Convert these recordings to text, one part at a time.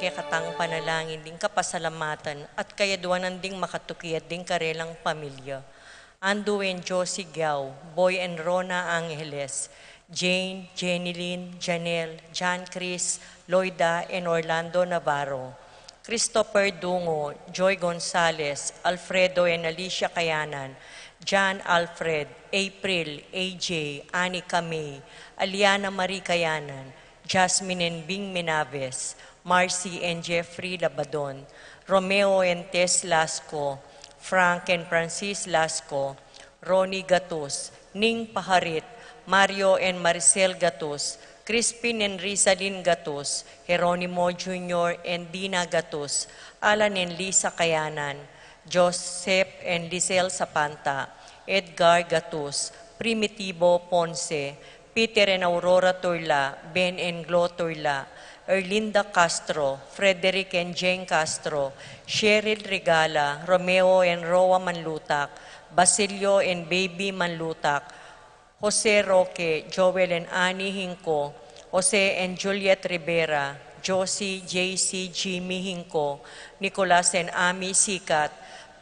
kekatang panalangin ding kapasalamatan at kayaduanan ding makatukiyat ding karelang pamilya. Andu and Josie Giao, Boy and Rona Angeles, Jane, Jenilyn, Janelle, John Chris, Loida, and Orlando Navarro. Christopher Dungo, Joy Gonzalez, Alfredo and Alicia Kayanan, John Alfred, April, AJ, Anika May, Aliana Marie Kayanan, Jasmine and Bing Menaves, Marcy and Jeffrey Labadon, Romeo and Tess Lasco, Frank and Francis Lasco, Ronnie Gatus, Ning Paharit, Mario and Maricel Gatus, Crispin and Rizalyn Gatus, Jeronimo Jr. and Dina Gatus, Alan and Lisa Kayanan, Joseph and Lizelle Sapanta, Edgar Gatus, Primitivo Ponce, Peter and Aurora Turla, Ben and Glo Turla, Erlinda Castro, Frederick and Jane Castro, Cheryl Regala, Romeo and Roa Manlutak, Basilio and Baby Manlutak, Jose Roque, Joel and Annie Hinco, Jose and Juliet Rivera, Josie, JC, Jimmy Hinco, Nicolas and Ami Sikat,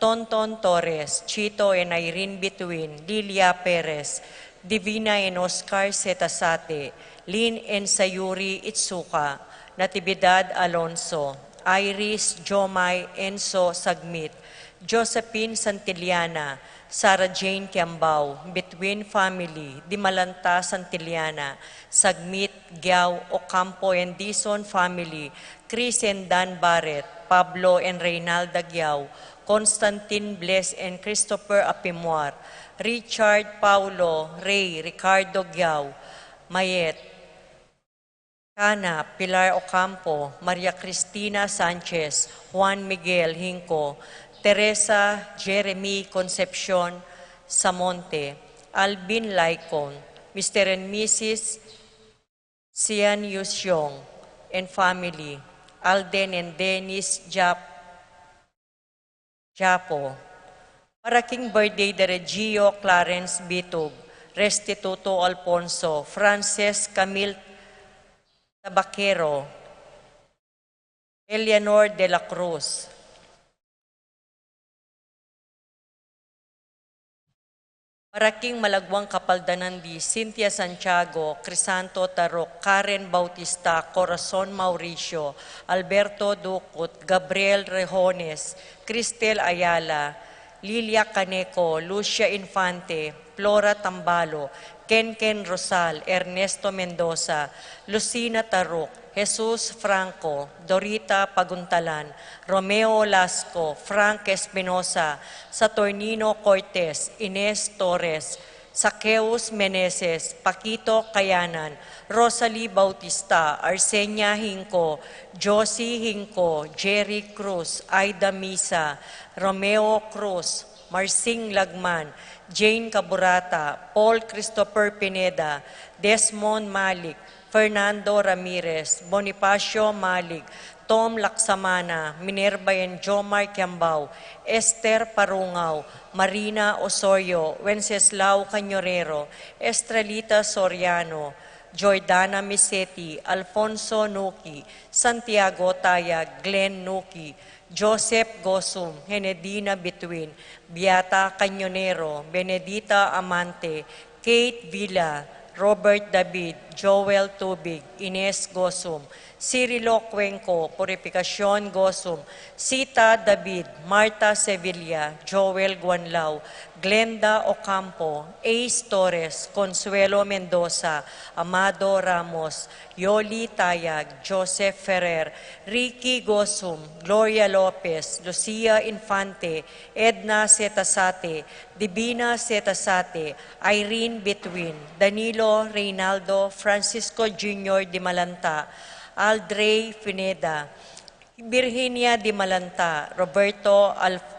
Tonton Torres, Chito and Irene Bituin, Lilia Perez, Divina and Oscar Setasate, Lynn and Sayuri Itsuka, Natividad Alonso, Iris, Jomay, Enzo Sagmit, Josephine Santillana, Sarah Jane Kiambao, Between Family, Dimalanta Santillana, Sagmit, Giao, Ocampo and Dison Family, Chris and Dan Barrett, Pablo and Reynalda Giao, Constantine Bless and Christopher Apimuar, Richard Paulo, Ray, Ricardo Giao, Mayet, Cana, Pilar Ocampo, Maria Cristina Sanchez, Juan Miguel Hinco, Teresa Jeremy Concepcion Samonte, Alvin Laicon, Mr. and Mrs. Sian Yusyong and family, Alden and Dennis Japo. Paraking birthday de Regio Clarence Bitug, Restituto Alfonso, Frances Camille Tabaquero, Eleanor de la Cruz. Paraking malagwang kapaldanan di Cynthia Santiago, Crisanto Tarok, Karen Bautista, Corazon Mauricio, Alberto Ducut, Gabriel Rejones, Cristel Ayala, Lilia Caneco, Lucia Infante, Flora Tambalo, Ken Rosal, Ernesto Mendoza, Lucina Taruk, Jesus Franco, Dorita Paguntalan, Romeo Lasco, Frank Espinosa, Saturnino Cortez, Ines Torres, Saqueus Meneses, Paquito Kayanan, Rosalie Bautista, Arsenia Hinco, Josie Hinco, Jerry Cruz, Aida Misa, Romeo Cruz, Marcing Lagman, Jane Caburata, Paul Christopher Pineda, Desmond Malik, Fernando Ramirez, Bonifacio Malik, Tom Laksamana, Minerva and Jomar Kiambao, Esther Parungaw, Marina Osorio, Wenceslao Canyorero, Estrelita Soriano, Jordana Misetti, Alfonso Nuki, Santiago Tayag, Glenn Nuki, Joseph Gosum, Henedina Bituin, Beata Canyonero, Benedita Amante, Kate Villa, Robert David, Joel Tubig, Ines Gosum, Cirilo Cuenco, Purificacion Gosum, Sita David, Marta Sevilla, Joel Guanlao, Glenda Ocampo, Ace Torres, Consuelo Mendoza, Amado Ramos, Yoli Tayag, Joseph Ferrer, Ricky Gosum, Gloria Lopez, Lucia Infante, Edna Setasate, Divina Setasate, Irene Betwin, Danilo Reynaldo, Francisco Jr. Di Malanta, Aldrey Pineda, Virginia Di Malanta, Roberto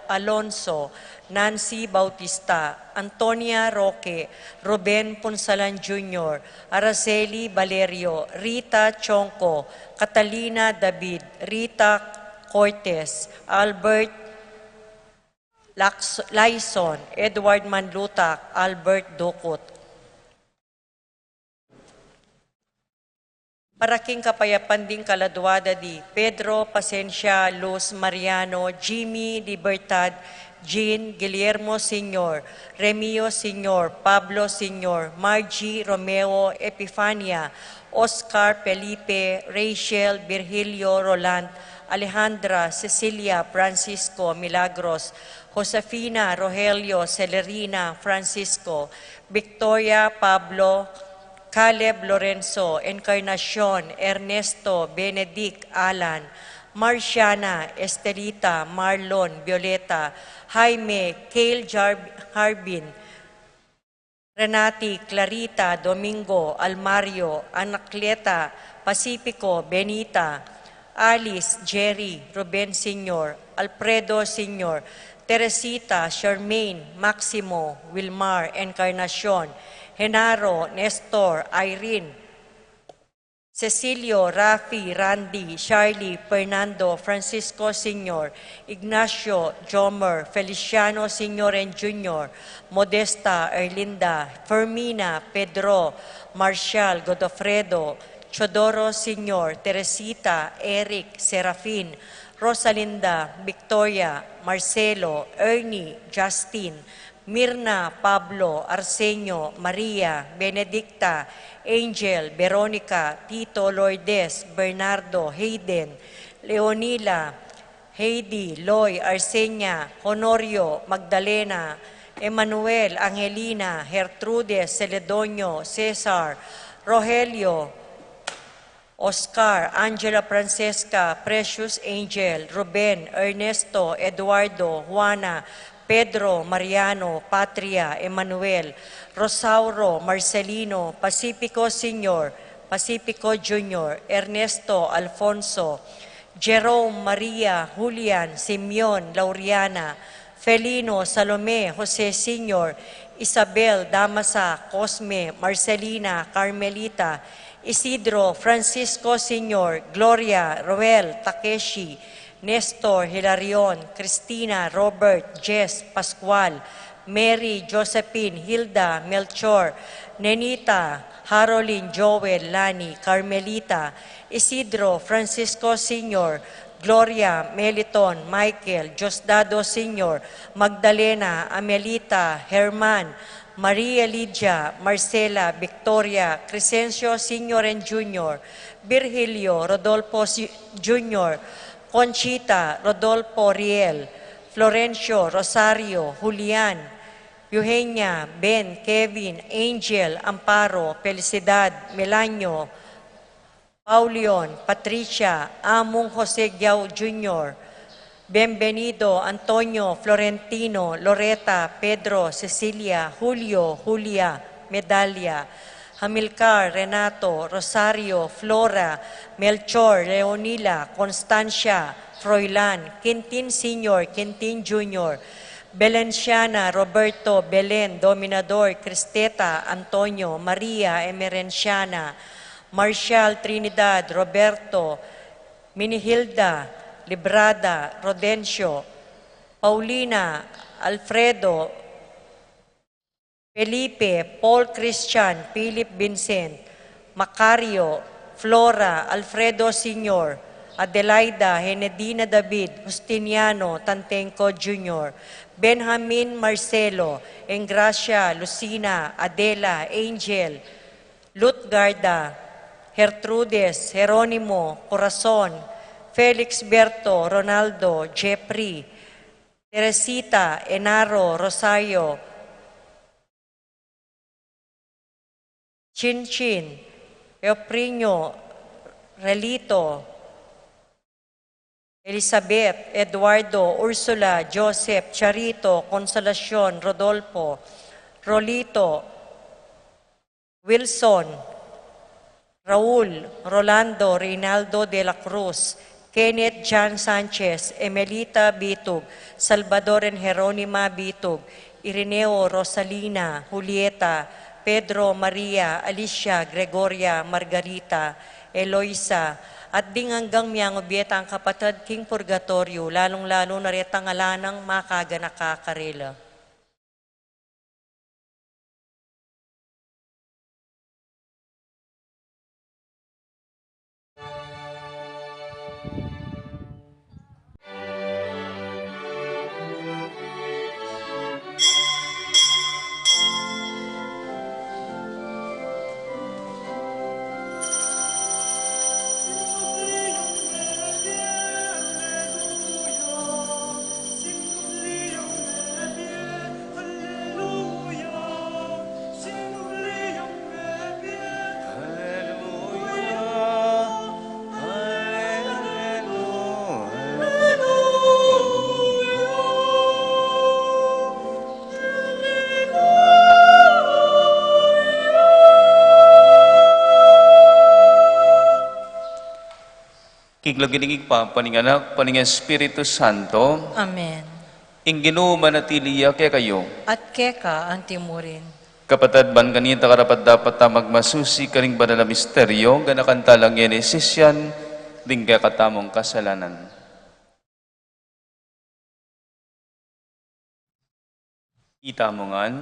Alonso, Nancy Bautista, Antonia Roque, Ruben Ponsalan Jr., Araceli Valerio, Rita Chonco, Catalina David, Rita Cortez, Albert Laison, Edward Manlutak, Albert Ducut. Paraking kapayapan din kaladwada di Pedro Pasencia Luz Mariano, Jimmy Libertad, Jean Guillermo Sr., Remio Sr., Pablo Sr., Margie Romeo Epifania, Oscar Felipe, Rachel Virgilio Roland, Alejandra Cecilia Francisco Milagros, Josefina Rogelio Celerina Francisco, Victoria Pablo, Caleb Lorenzo, Encarnacion, Ernesto, Benedict, Alan, Marciana, Estelita, Marlon, Violeta, Jaime, Kale Harbin, Renati, Clarita, Domingo, Almario, Anacleta, Pacifico, Benita, Alice, Jerry, Ruben Sr., Alfredo Sr., Teresita, Charmaine, Maximo, Wilmar, Encarnacion, Genaro, Nestor, Irene, Cecilio, Rafi, Randy, Charlie, Fernando, Francisco Sr., Ignacio, Jomer, Feliciano Sr. and Jr., Modesta, Erlinda, Fermina, Pedro, Marcial, Godofredo, Chodoro Sr., Teresita, Eric, Serafin, Rosalinda, Victoria, Marcelo, Ernie, Justin, Mirna, Pablo, Arsenio, Maria, Benedicta, Angel, Veronica, Tito, Lourdes, Bernardo, Hayden, Leonila, Heidi, Loy, Arsenia, Honorio, Magdalena, Emmanuel, Angelina, Gertrudes, Celedonio, Cesar, Rogelio, Oscar, Angela Francesca, Precious Angel, Ruben, Ernesto, Eduardo, Juana, Pedro, Mariano, Patria, Emmanuel, Rosauro, Marcelino, Pacifico Sr., Pacifico Jr., Ernesto, Alfonso, Jerome, Maria, Julian, Simeon, Lauriana, Felino, Salome, Jose Sr., Isabel, Damasa, Cosme, Marcelina, Carmelita, Isidro, Francisco Sr., Gloria, Roel, Takeshi, Nestor, Hilarion, Cristina, Robert, Jess, Pascual, Mary, Josephine, Hilda, Melchor, Nenita, Harolyn, Joel, Lani, Carmelita, Isidro, Francisco Sr., Gloria, Meliton, Michael, Diosdado Sr., Magdalena, Amelita, Herman, Maria Lydia, Marcela, Victoria, Crescencio Sr. and Jr., Virgilio, Rodolfo Jr., Conchita, Rodolfo Riel, Florencio, Rosario, Julian, Eugenia, Ben, Kevin, Angel, Amparo, Felicidad, Melanio, Paulion, Patricia, Among Jose Giao Jr., Bienvenido, Antonio, Florentino, Loreta, Pedro, Cecilia, Julio, Julia, Medalia, Hamilcar, Renato, Rosario, Flora, Melchor, Leonila, Constancia, Froilan, Quintin Sr., Quintin Jr., Belenciana, Roberto, Belen, Dominador, Cristeta, Antonio, Maria, Emerenciana, Marcial, Trinidad, Roberto, Minihilda, Librada, Rodencio, Paulina, Alfredo, Felipe, Paul Christian, Philip Vincent, Macario, Flora, Alfredo Sr., Adelaida, Henedina David, Justiniano, Tantenco Jr., Benjamin Marcelo, Engracia, Lucina, Adela, Angel, Lutgarda, Gertrudes, Jeronimo, Corazon, Felix Berto, Ronaldo, Jeffrey, Teresita, Enaro, Rosario, Chinchin, Eoprino, Relito, Elizabeth, Eduardo, Ursula, Joseph, Charito, Consolacion, Rodolfo, Rolito, Wilson, Raul, Rolando, Reynaldo de la Cruz, Kenneth John Sanchez, Emelita Bitug, Salvador and Jeronima Bitug, Ireneo Rosalina, Julieta, Pedro Maria, Alicia, Gregoria, Margarita, Eloisa, at ding hanggang miyang obyeta ang kapatid King Purgatorio, lalong-lalo na retang alanang makaga nakakarela. Kiglaginigig pa, paninganak, paninga Espiritu Santo, Amen. ing Ginoo manatiliya kaya kayo. At keka ang timurin. Kapatid ban kanita karapat dapat ta magmasusi karing banal na misteryo, ganakan talang Genesis yan, ding kaya katamong kasalanan. Ita mo ngan,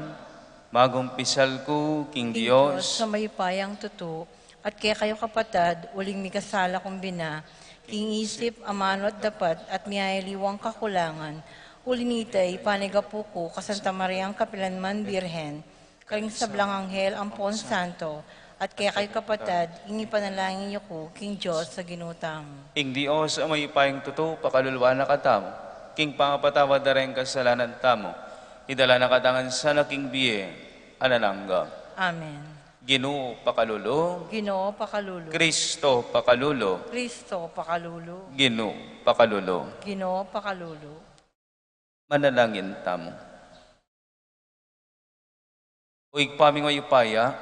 magumpisal ko, King Diyos, sa may payang tuto, at kaya kayo kapatad, uling mi kasala kong bina, king isip, amano at dapat, at miyayaliwang kakulangan, ulinitay, panigapuko, kasanta Mariang Kapilanman Birhen, kaling sablang anghel, ampon santo, at kaya kayo kapatad, inipanalangin niyo ko, King Diyos, sa ginutang. ing Diyos, amay payang tuto, pakalulwa na katamo, King pangapatawad na rin kasalanan tamo, idala na katangan sa laking biye, alalangga. Amen. Ginoo pakalulo, Ginoo pakalulo. Kristo pakalulo, Kristo pakalulo. Ginoo pakalulo. Ginoo pakalulo. Manalangin tamo. Uig paming mayupaya,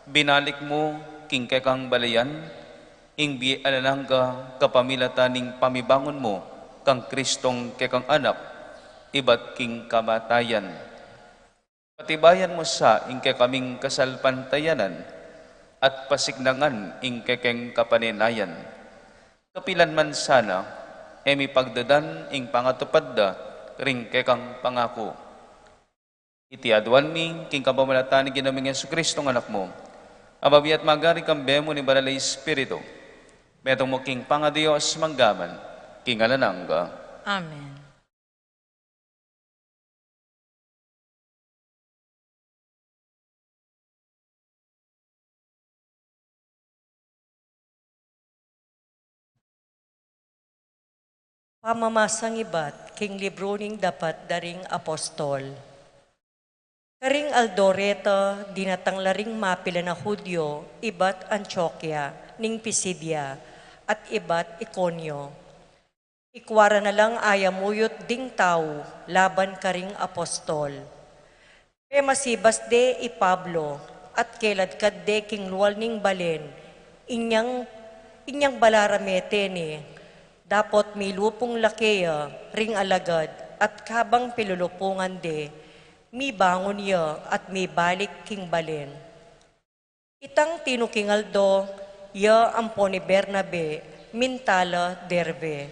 binalik mo king kekang balayan, ing biye alalangga kapamilataning pamibangon mo, kang Kristong kekang anak, iba't king kamatayan. Patibayan mo sa ing kaming kasalpantayanan at pasignangan ing kekeng kapaninayan. Kapilan man sana, emi pagdadan ing pangatupad da ring kekang pangako. Iti adwan mi king kapamalatan ni ginaming Jesucristo ng anak mo. Amabi at magari kambemo ni Banal na Espiritu. Metong mo king pangadiyos manggaman, king alanangga. Amen. Pamamasang ibat, king libro ning dapat daring apostol. Karing Aldoreta, dinatang laring mapila na Hudyo, ibat Antioquia, ning Pisidia, at ibat Iconio. Ikwara na lang ayamuyot ding tao, laban karing apostol. Pe masibas de i Pablo, at kelad kad de king luwal ning balen, inyang balaramete ni, dapot may lupong lakeya, ring alagad, at kabang pilulupungan de, mi bangon ya at mi balik king balen. Itang tinukingaldo, ya ampo ni Bernabe, mintala derbe.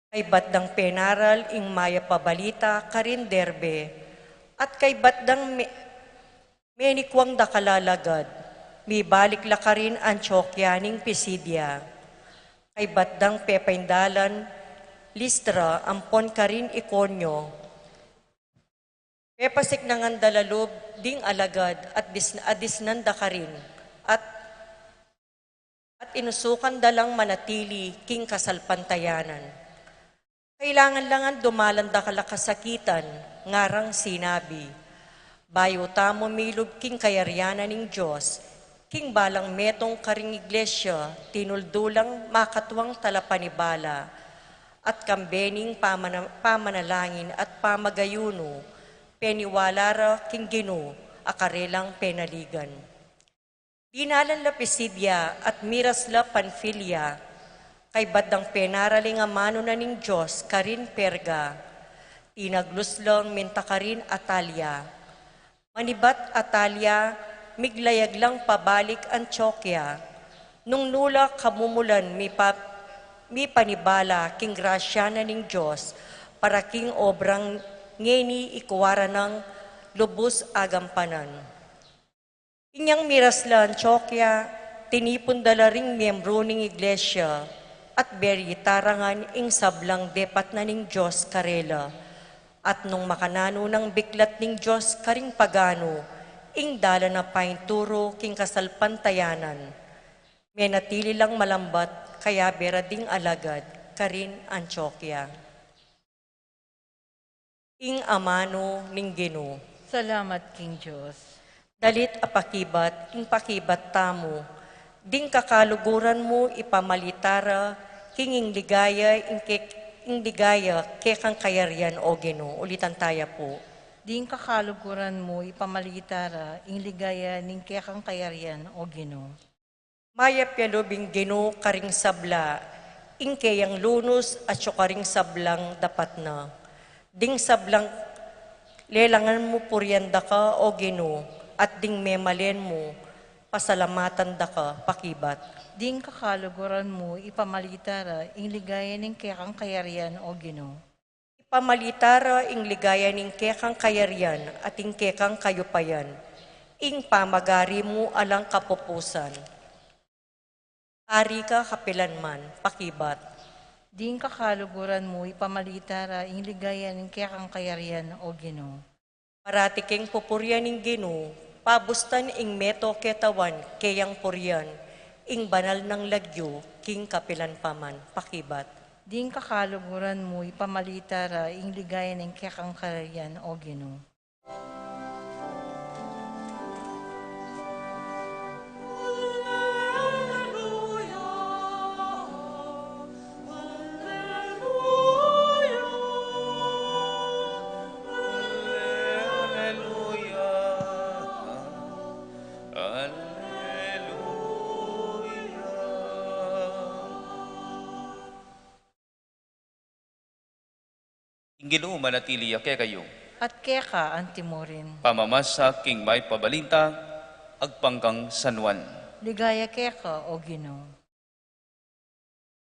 Kay batdang penaral ing maya pabalita karin derbe, at kay batdang menikwang dakalalagad, mi balik la karin Antioquia ning Pisidia. Kay batdang pepaindalan, Listra, ampon karin Iconio. Pepasik nangan dalalob, ding alagad, at adisnanda karin, at inusukan dalang manatili, king kasalpantayanan. Kailangan langan dumalanda kalakasakitan, ngarang sinabi, bayo tamo milub king kayaryanan ning Diyos, king balang metong karing iglesia, tinuldulang makatwang talapanibala, at kambening pamanalangin at pamagayuno, peniwalara king Ginoo, akarelang penaligan. Dinalan la Pisidia at miras la Panfilia, kay badang penaraling amano na ning Diyos, karin Perga, tinaglus lang minta karin Atalia. Manibat Atalia, miglayag lang pabalik Antioquia, nung nula kamumulan mi panibala king grasya na ning Diyos, para king obrang ngeni ikuwara ng lubos agampanan. Inyang miras la Antioquia, tinipon dala ring miyembro ning iglesia, at beri tarangan ing sablang depat na ning Diyos karela, at nung makanano ng biklat ning Diyos karing pagano, ing dala na painturo king kasalpantayanan. May natili lang malambat, kaya berading alagad, karin Antioquia. Ing amano ning Ginoo. Salamat, King Diyos. Dalit apakibat, ing pakibat tamo, ding kakaluguran mo ipamalitara, king ing ligaya, ing ligaya, kekang kayaryan o Ginoo. Ulitan tayo po. Ding kakaluguran mo ipamalitara, ing ligaya ning kekang kayaryan o Ginoo. Maya pialubing Ginoo karing sabla, Ingkayang lunos at syukaring sablang dapat na. Ding sablang lelangan mo puryanda ka o Ginoo, at ding memalen mo, pasalamatan da ka, pakibat. Ding kakaluguran mo, ipamalitara, ing ligaya ning kekang kayarian o Ginoo. Ipamalitara ing ligaya ning kekang kayarian at ing kekang kayupayan, ing pamagari mo alang kapupusan. Ari ka kapilanman, pakibat. Ding kakaluguran mo, ipamalitara, ing ligaya ning kekang kayarian o Ginoo. Parati keng pupuryan ing Ginoo, pabustan ing meto ketawan, kayang puryan, ing banal ng lagyo, king kapilan paman, pakibat. Ding kakaluguran mo, ipamalitara, ing ligaya ning kekang kayarian o Ginoo. Ginoo manatili kay kayo. At keka ang timurin. Pamamasa king may pabalinta, agpangkang Sanwan. Ligaya keka o Ginoo.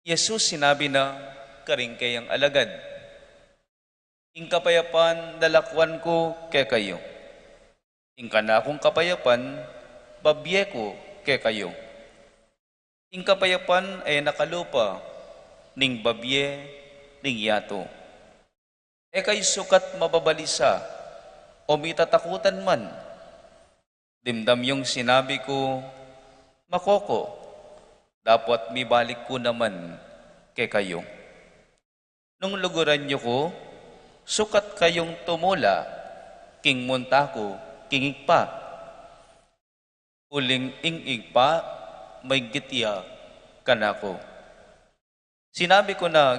Jesus sinabi na karing kayang alagad. Ing kapayapan dalakwan ko kay kayo. Ing kanakong kapayapan, babye ko kay kayo. Ing kapayapan ay nakalupa, ning babye, ning yato. E kay sukat mababalisa, o mitatakutan man. Dimdam yung sinabi ko, makoko, dapat mibalik ko naman kay kayo. Nung luguran niyo ko, sukat kayong tumula, king munta ko, king igpa. Uling ing igpa, may gitya kanako. Sinabi ko na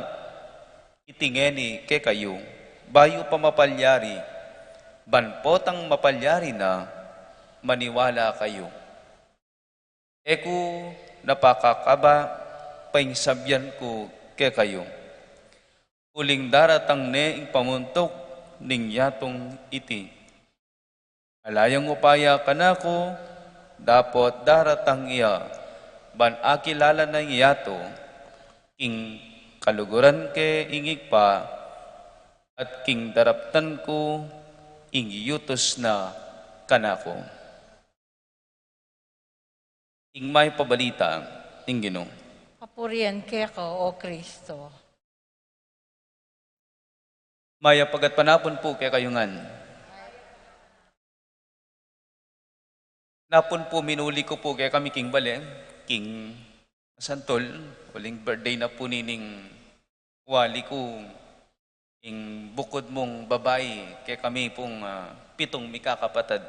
itingeni kay kayo, bayo pa mapalyari, banpotang mapalyari na maniwala kayo. Eku napakakaba, pangsabyan ko kay kayo. Uling daratang ne ing pamuntok ning yatong iti. Alayang upaya kanako, dapat daratang iya, ban akilala na yato, king kaluguran ke ingig pa, at king daraptan ko, ing yutos na kanako. Ing may pabalita, ing Ginoo. Papurian keka o Kristo. Maya pagat panapon po kay kayungan. Napon po minuli ko po kay kami king Bale, king Santol, uling birthday na po nining wali ko, ing bukod mong babae, kay kami pong 7 mikakapatad.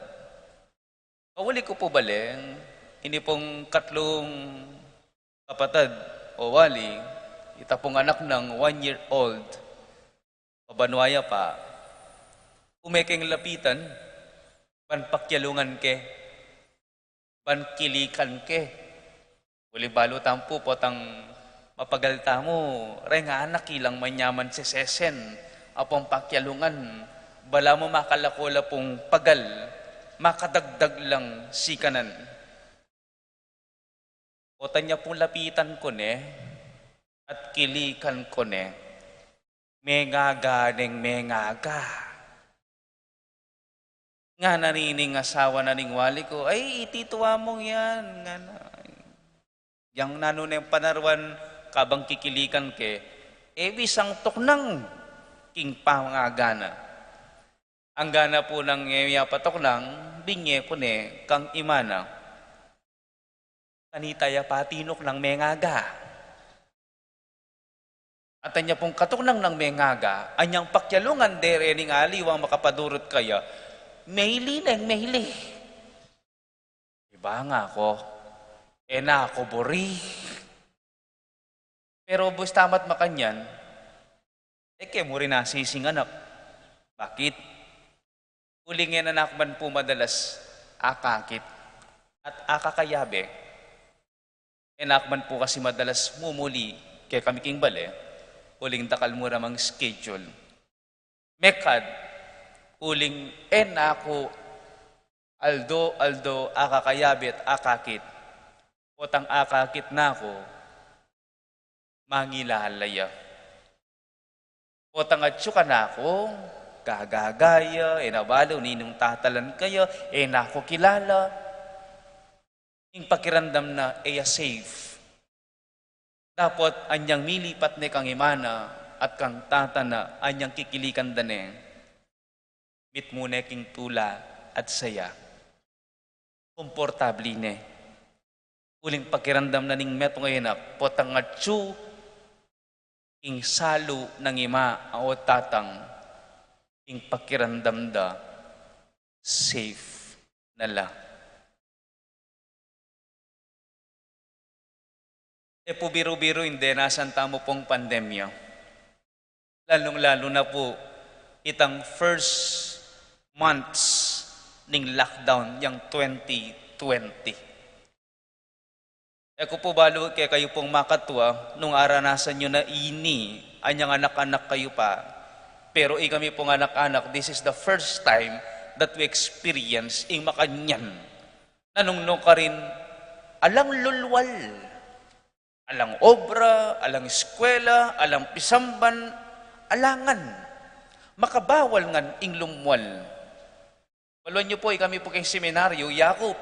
Kawali ko po Bale, hindi pong 3 kapatad o wali, ita pong anak ng 1-year-old, pabanwaya pa, umekeng lapitan, panpakyalungan ke, pankilikan ke, uli balo tampo potang mapagalta mo, renga anak ilang manyaman si sesen, apong pakyalungan, bala mo makalakula pong pagal, makadagdag lang si kanan. O tanya pong lapitan ko ne, at kilikan ko ne, mengaga ning mengaga. Nga nanining asawa na ning wali ko, ay itituwa mong yan. Nga na. Yang nanunay panarwan, kabang kikilikan ke, bisang toknang king pangagana. Ang gana po ng yapatoknang, binye ko ne, kang imana. Kanitaya patinok ng mengaga. At anya pong katoknang ng mengaga, anyang pakyalungan dere ning aliwang makapadurot kaya, mehili neng mehili. Iba nga ako, na ako bori. Pero bus tamat makanyan, kaya mo rin nasising anak. Bakit? Ulingin anak man po madalas akakit at akakayabe. Anak man po kasi madalas mumuli kaya kami king bale, uling dakal mo ramang schedule. Mekad, uling ako, aldo, akakayabit, akakit. Potang akakit na ako, mangilalaya. Potang atso ka na ako, gagagaya, nabalo, ninong tatalan kayo, nako kilala. Yung pakiramdam na, safe. Dapat anyang milipat ni kang imana at kang tatana, anyang kikilikan dane. Bit muna king tula at saya. Komportabli ne. Uling pakiramdam na ning meto ngayon na potang atsu ing salo ng ima o tatang ing pakiramdam da safe nala. Po biro-biro hindi nasan tamo pong pandemya. Lalong-lalo na po itang first months ning lockdown yang 2020. Eko po balo kaya kayo pong makatwa nung aranasan nyo na ini anyang anak-anak kayo pa. Pero kami pong anak-anak, this is the first time that we experience ing makanyan. Nanong ka rin alang lulwal. Alang obra, alang eskwela, alang pisamban, alangan. Makabawal ngan ing lumwal. Baluan niyo po, kami po kayong seminaryo, Yakop.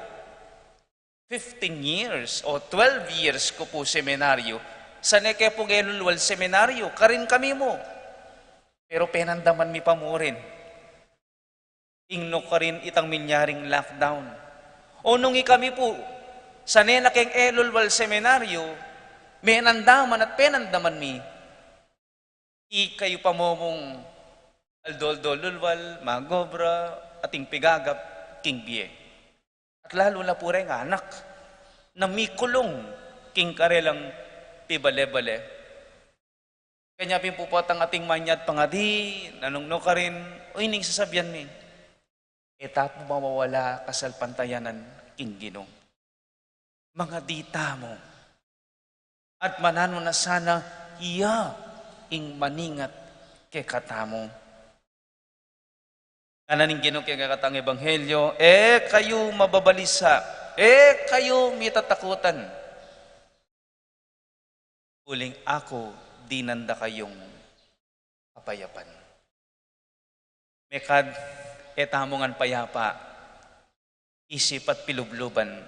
15 years o 12 years ko po seminaryo. Sanay kaya po kayo lulwal seminaryo, karin kami mo. Pero penandaman mi pa mo rin. Ingno ka rin itang minyaring lockdown. O nung kami po, sanay na kayong elulwal seminaryo, may nandaman at penandaman mi. Kayo pa momong aldol-dol lulwal, magobra, ating pigagap, king biye. At lalo na po rin anak na mi kulong king karelang pibale-bale. Kanya pinpupot ang ating manyad pangadi, nanungno ka rin, o ining sasabihan mi. Etap mo mawawala kasalpantayanan king ginong. Mga dita mo. At manano na sana iya ing maningat ke katamo. Kananing Ginoo kay katang ebanghelyo, kayo mababalisa, kayo mitatakutan. Uling ako dinanda kayong kapayapan. Mekad etamongan payapa, isip at pilubluban,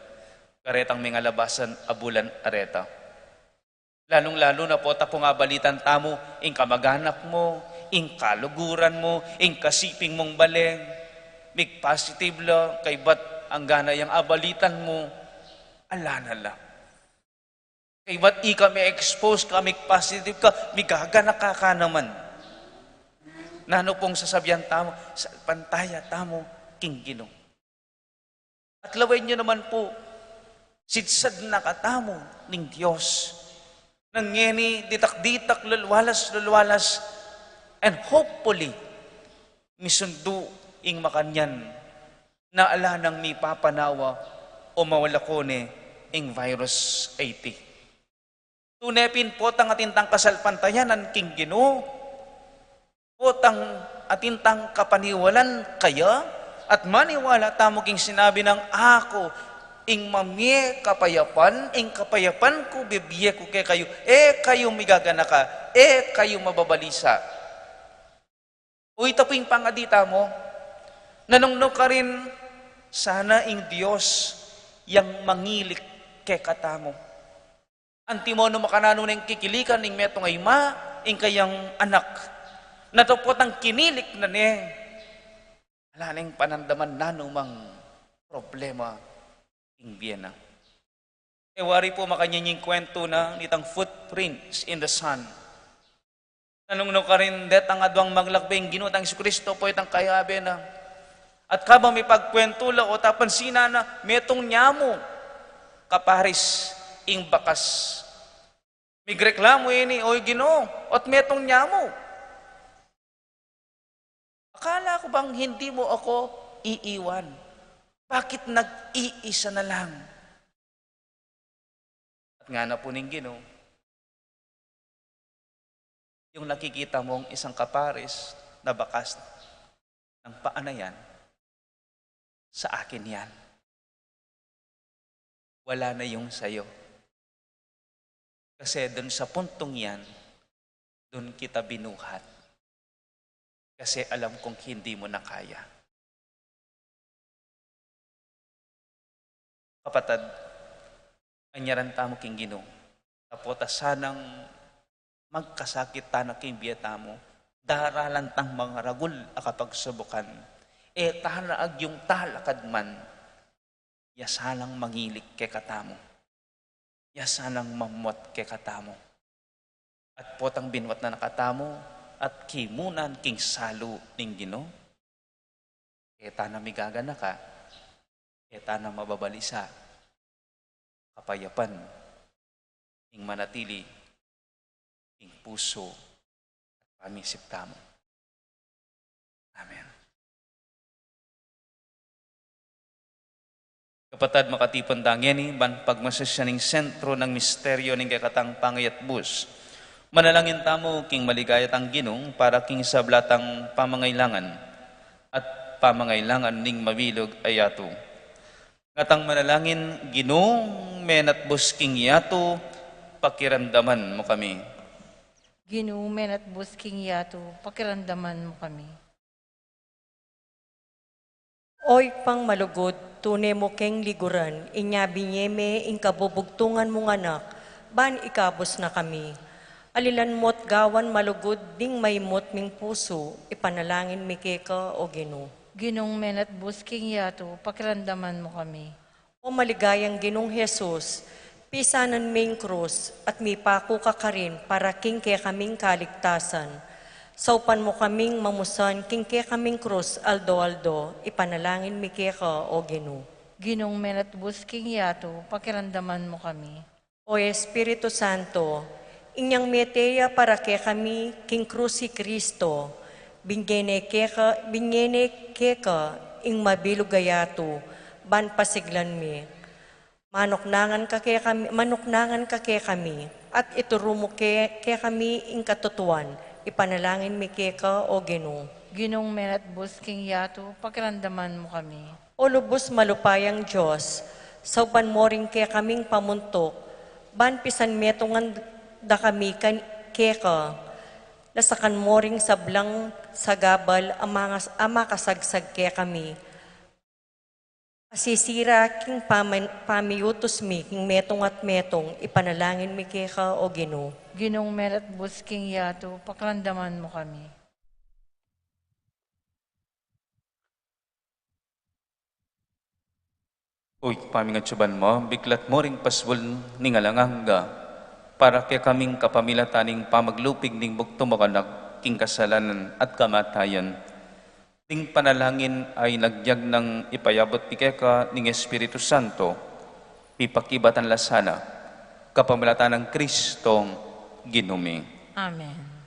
karetang mga labasan abulan areta. Lalong-lalo na po tapong abalitan tamo, ing kamaganap mo, ing kaluguran mo, ing kasiping mong baleng, big positive la, kay ba't ang gana yung abalitan mo, alanala. Kay ba't may expose ka, may positive ka, may gagana ka naman. Nano pong sasabihan tamo, sa pantaya tamo, king Ginoo. At laway nyo naman po, sidsad na katamo ning Diyos. Nangyeni ditak-ditak lulwalas, and hopefully, misundo ing makanyan na ala nang mi papanawa o mawala ko ni ing virus 80. Tunepin po tang atintang kasalpantayanan king Ginoo, po tang atintang kapaniwalan kaya, at maniwala tamo king sinabi ng ako, ing mamye kapayapan, ing kapayapan ko bibiye ko kay kayo, kayo migagana ka, kayo mababalisa. Uy, taping pangadita mo, nanungno ka rin, sana ing Diyos, yang mangilik kay katamo. Antimono makanano ng kikilikan, ing metong ay ma, ing kayang anak, natupot ang kinilik na ni, wala nang panandaman na numang problema, ing Vienna. Wari po makanyanying kwento na nitang footprints in the sun. Nanungno ka rin detang adwang maglakbing ginutang si Kristo po itang kayabe na. At kabang may pagkwentula o tapansina na metong nyamo kaparis ing bakas. Migreklamo ini, oy Ginoo, at metong nyamo. Akala ko bang hindi mo ako iiwan? Bakit nag-iisa na lang? At nga na po ning Ginoo, Yung nakikita mong isang kapares na bakas ng paa na yan, sa akin yan. Wala na yung sayo. Kasi doon sa puntong yan, doon kita binuhat. Kasi alam kong hindi mo na kaya. Kapatid, anyaran tamo king Ginoo. Tapos sanang magkasakit ta na king biyata mo. Daralan tang mga ragul akapagsubukan. Tahanaag yung talakad man. Yasanang mangilik ke katamo. Yasanang mamot ke katamo. At potang binwat na nakatamo at kimunan king salo ning Ginoo. Na migagana ka. Na mababalisa. Kapayapan. Ing manatili. Ing puso. At pamisip tamo. Amen. Kapatid makatipon dangeni, ban pagmasasyaning sentro ng misteryo ng kakatang pangayat bus. Manalangin tamo king maligayat ang Ginong para king sablatang pamangailangan at pamangailangan ning mabilog ayato. Ngatang manalangin Ginong menat bus king yato, pakiramdaman mo kami. Ginumen at busking yato, pakiramdaman mo kami. Oy pang malugod, tunay mo keng liguran, inya binyeme ing kabubugtungan mong anak, ban ikabos na kami. Alilan mo't gawan malugod, ding may mot ming puso, ipanalangin mi keka o Ginoo. Ginong men at busking yato, pakiramdaman mo kami. O maligayang Ginong Jesus, pisanan ming krus at may pako ka rin para king kaya kaming kaligtasan. Saupan mo kaming mamusan king kaya kaming krus aldo-aldo, ipanalangin mi keka o Ginoo. Ginong men at busking yato, pakiramdaman mo kami. O Espiritu Santo, inyang meteya para kaya kami king krus si Kristo, binyene keka ing mabilog gayato, ban pasiglan mi. Manuknangan ka kaya kami, at ituro mo kaya kami ing katutuan, ipanalangin mi keka o Ginoo. Ginong men at busking yato, pakiramdaman mo kami. O lubos malupayang Diyos, saupan mo rin kaya kaming pamuntok, ban pisan metungan da kami keka, lasakan mo ring sablang sagabal ama kasagsag kaya kami. Asisira king pamiyutos mi, king metong at metong, ipanalangin mi keka o Ginoo. Ginong men at busking yato, pakiramdaman mo kami. Uy, pamingat suban mo, biglat mo ring paswal ning alanganga, para kaya kaming kapamilataning pamaglupig ning bukto makanak, king kasalanan at kamatayan. Ning panalangin ay nagyag ng ipayabot pikeka ning Espiritu Santo, pipakibatan lasana, kapamilatan ng Kristong Ginumi. Amen.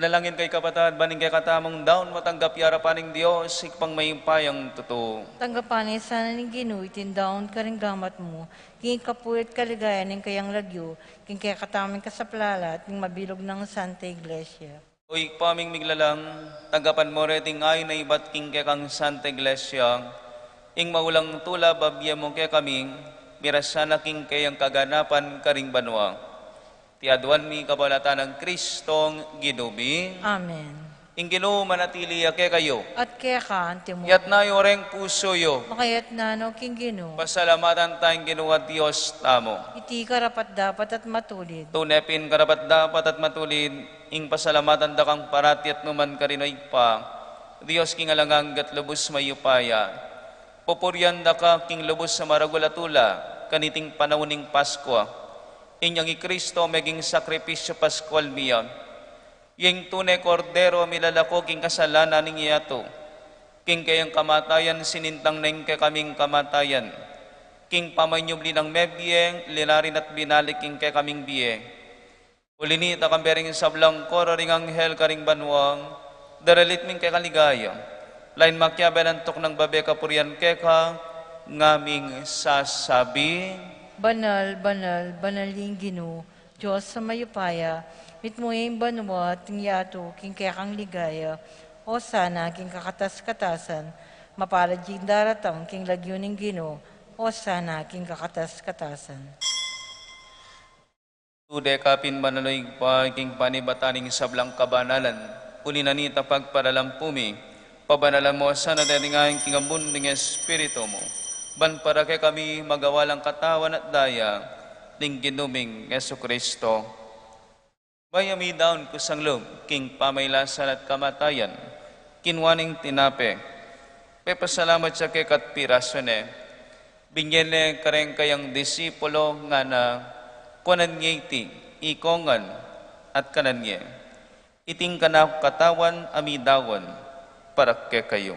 Panalangin kay kapatad, baning kay katamong daon matanggap yara paning Diyos, ikpang maimpayang totoo. Tanggapan sana ng Ginoo, itindaon ka rin gamat mo, king kapulit kaligayan ng kayang lagyo, king kaya kataming kasaplala, at king mabilog ng Santa Iglesia. O ikpaming miglalang, tanggapan mo reting ay na iba't king kay kang Santa Iglesia, ing maulang tula babya mo kay kaming, mirasana king kayang kaganapan karing banwa. Tiadwan mi kabalatan ng Kristong ginubi. Amen. Ing Ginoo manatili kay kayo. At kaya ka, antimo, Yat na yoreng puso yo. makayat na no, king Ginoo, Pasalamatan tayong Ginoo at Diyos tamo. iti karapat dapat at matulid. Tunepin karapat dapat at matulid, ing pasalamatan da kang parati at numan karinoy pa. Diyos king alangang gat lubos mayupaya. Pupuryan da ka king lubos sa maragulatula, kaniting panawning Pasko. Inyang Kristo meging sakripisyo Pascual miya. Yung tunay kordero milalako king kasalanan ning iyato. King kayang kamatayan sinintang neng kay kaming kamatayan. King pamanyubli ng mebiyeng linarin at binalik king kay kaming biyeng. Ulinita kambering sablang koro ring anghel karing banwang. Daralit ming kay kaligaya. Lain makyabelantok ng babe kapuryan kay ka ngaming sasabi. Banal, banal, banaling Ginoo, Diyos sa mayupaya, mit mo yung banwa at yato, king kaya kang ligaya, o sana king kakatas-katasan, mapalad yung daratang king lagyo ng Ginoo, o sana king kakatas-katasan. Tude kapin manaloy pa king panibataning sablang kabanalan, ulinanita pagparalampumi, pabanalan mo sana daringayin king ambun ng Espiritu mo. Ban para kay kami magawalang katawan at daya, ning ginuming Yesu Kristo. Bayami daon kusang loob, king pamaylasan at kamatayan, kinwaning tinape. Pepasalamat sa kay katpirasone, binyene kareng kayang disipulo nga na kunan iti, ikongan at kananye. Iting kanak katawan amidawan para kay kayo.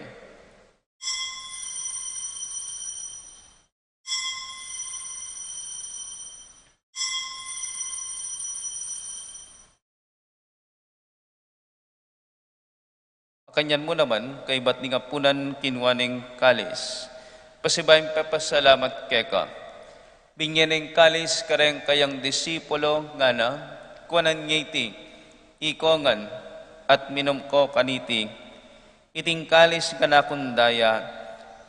Kanyan mo naman, kay ba't ni kapunan kinwaning kalis. Pasibayang papasalamat keka. Binyaneng kalis kareng kayang disipulo nga na, kuwanan ngiti, ikongan, at minom ko kaniti. Iting kalis kanakundaya,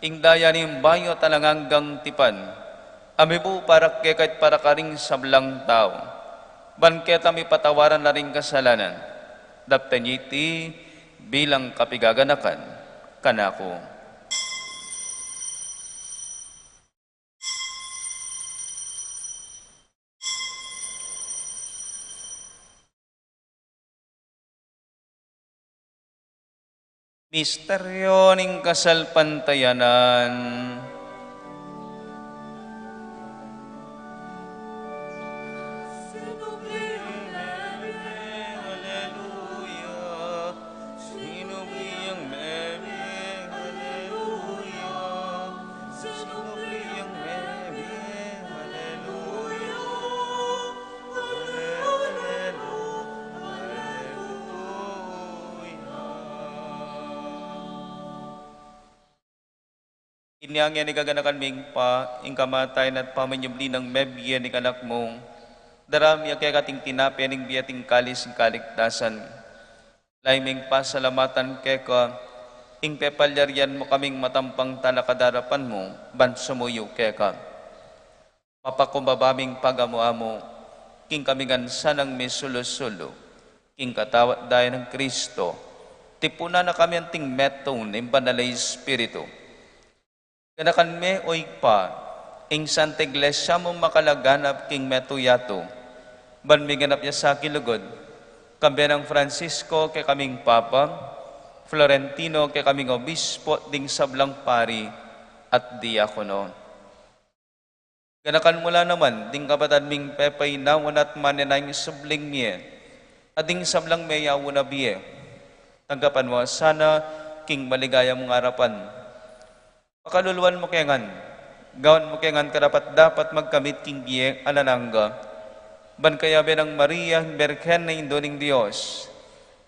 ing daya ni bayo talanganggang tipan. Ami po para kekait para karing sablang tao. Banketa mi patawaran na ring kasalanan. Daptanyiti, bilang kapigaganakan kanako. Misteryo ning kasalpantayanan. Inyang yan igaganakan ming pa, ing kamatay at pamanyubli ng mebye ni kanak mong, darami kaya kating tinapi ning biyating kalis ng kaligtasan. Laiming pasalamatan kaya ka, ing pepalyaryan mo kaming matampang talakadarapan mo, bansumuyo kaya ka. Mapakumbabaming pagamuamo, king kamingan sanang may sulo-sulo, king katawat daya ng Kristo, tipuna na kami ang ting meton, ng banalay Espiritu. Ganakan me oy pa, ing Santa Iglesia mong makalaganap king metuyato. Ban may ganap niya sa kilugod, kambi ng Francisco kay kaming Papa, Florentino kay kaming Obispo, ding sablang pari at diakono. Ganakan mula naman, ding kapatad ming pepay nawan at manenay subling miye, at ding sablang meyawo na biye. Tanggapan mo, sana king maligaya mong harapan. Pakaluluan mo kengan, gawan mo kengan karapat dapat magkamit king biye alanangga. Ban kaya benang Maria, Berken na Indoning Diyos,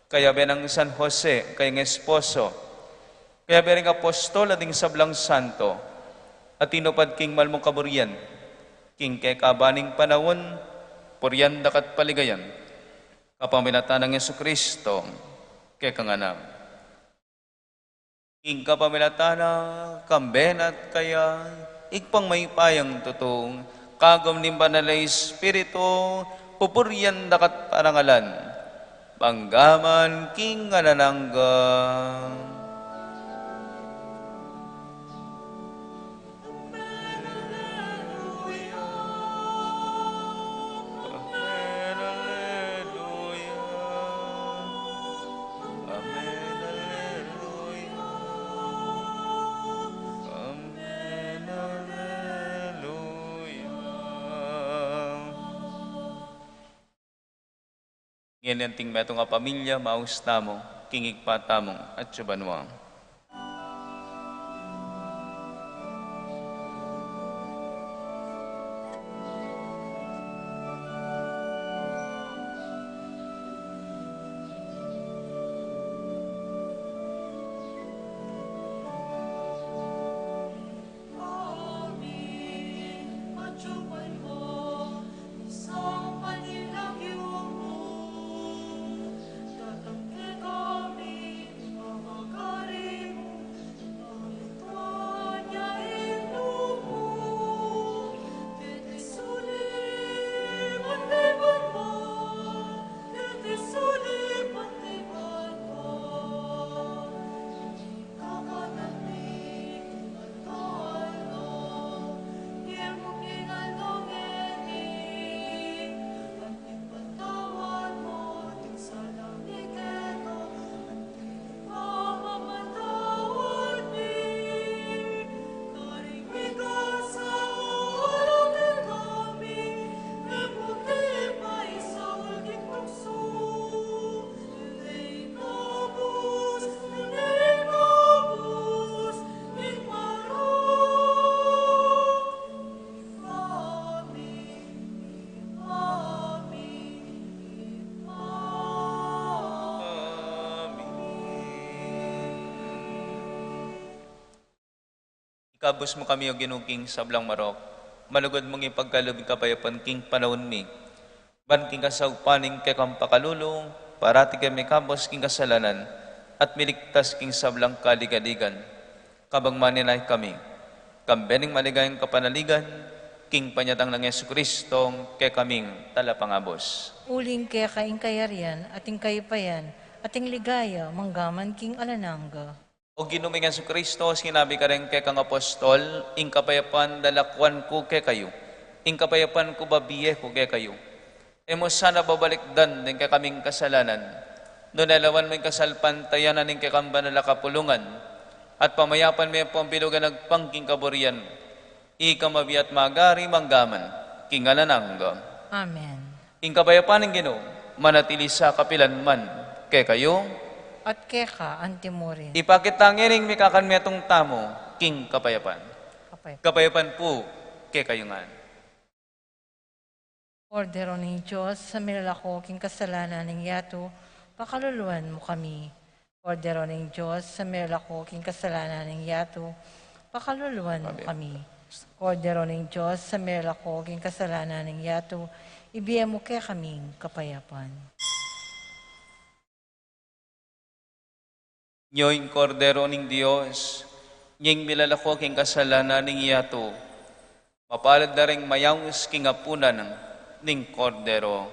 kaya benang San Jose, kay ng esposo, kaya bereng apostol ating sablang santo, at tinupad king malmong kaburian, king kay kabaning panahon, puryan dakat paligayan, kapamilatan ng Yesu Kristo, kay kanganam. King kapamilatan na kamben at kaya, ikpang may payang tutong, kagom ni banalay Espiritu, pupuryan dakat parangalan, panggaman king ananangga. Ngayon yung ting metong nga pamilya, maus tamo, kingig pa tamong at subanwang. Ikabos mo kami o ginuging sablang marok, malugod mong ipagkalubing kapayapan king panahon mi. Ban king kasagpaning kay kang pakalulong, parati kami kabos king kasalanan, at miligtas king sablang kaligaligan. Kabang maninay kami, kambening maligayang kapanaligan, king panyatang ng Yesu Kristong kay kaming talapangabos. Uling kaya kaing kayarian, ating kayupayan, ating ligaya, manggaman king alanangga. O ginuming Yesu Kristo, sinabi ka rin kay kang apostol, ing kapayapan dalakwan ko kay kayo, ing kapayapan ko babiye ko kay kayo. Emo sana babalikdan din kay kaming kasalanan, no nalawan mo yung kasalpantayanan ng kay kang banal na kapulungan, at pamayapan mo yung pampilugan nagpangking kaburian, ika mabiyat magari manggaman, king alanangga. Amen. Ing kapayapan ng Ginoo, manatili sa kapilan man, kay kayo, At keka, antimorin. ipakitangering mikakan metong tamo, king kapayapan. Kapay. Kapayapan po, kay kayo nga. Ordero ng Diyos, sa milalako king kasalanan ng yato, pakaluluan mo kami. Ordero ng Diyos, sa milalako king kasalanan ng yato, pakaluluan mo kami. Ordero ng Diyos, sa milalako king kasalanan ng yato, ibigay mo kay kaming kapayapan. Nyo'y kordero ng Diyos, nying milalako king kasalanan ng yato, mapalad na rin mayawis king apunan ng kordero.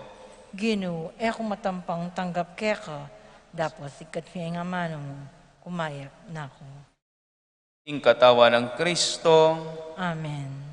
Gino, kung matampang tanggap keka, dapos ikat nga mano mo, kumayak na ako. Ing katawa ng Kristo, Amen.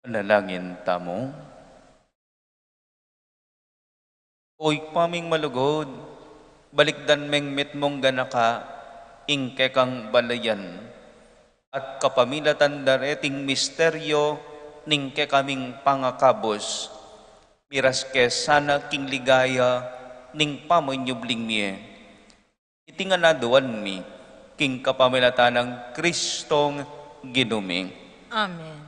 Panalangin tamo. Uy paming malugod, balikdan mengmet mong ganaka, ingke kang balayan, at kapamilatan dareting misteryo, ningke kaming pangakabos, miras ke sana king ligaya, ning pamonyubling miye. Iti nga naduan mi, king kapamilatan ng Kristong ginuming. Amen.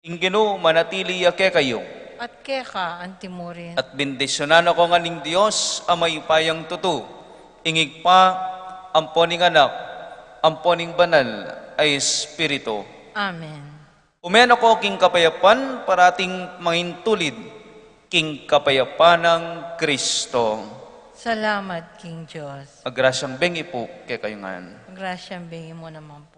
Ing Ginoo manatili ke kayo. At keka, Antimurin. At bendisyonan ako nga ning Diyos, amay payang tutu. Ingig pa, amponing anak, amponing banal, ay Espiritu. Amen. Umen ako king kapayapan, parating mangintulid, king kapayapan ng Kristo. Salamat, King Diyos. Agrasyang bengi po kay kayungan. Grasyang bingin mo naman po.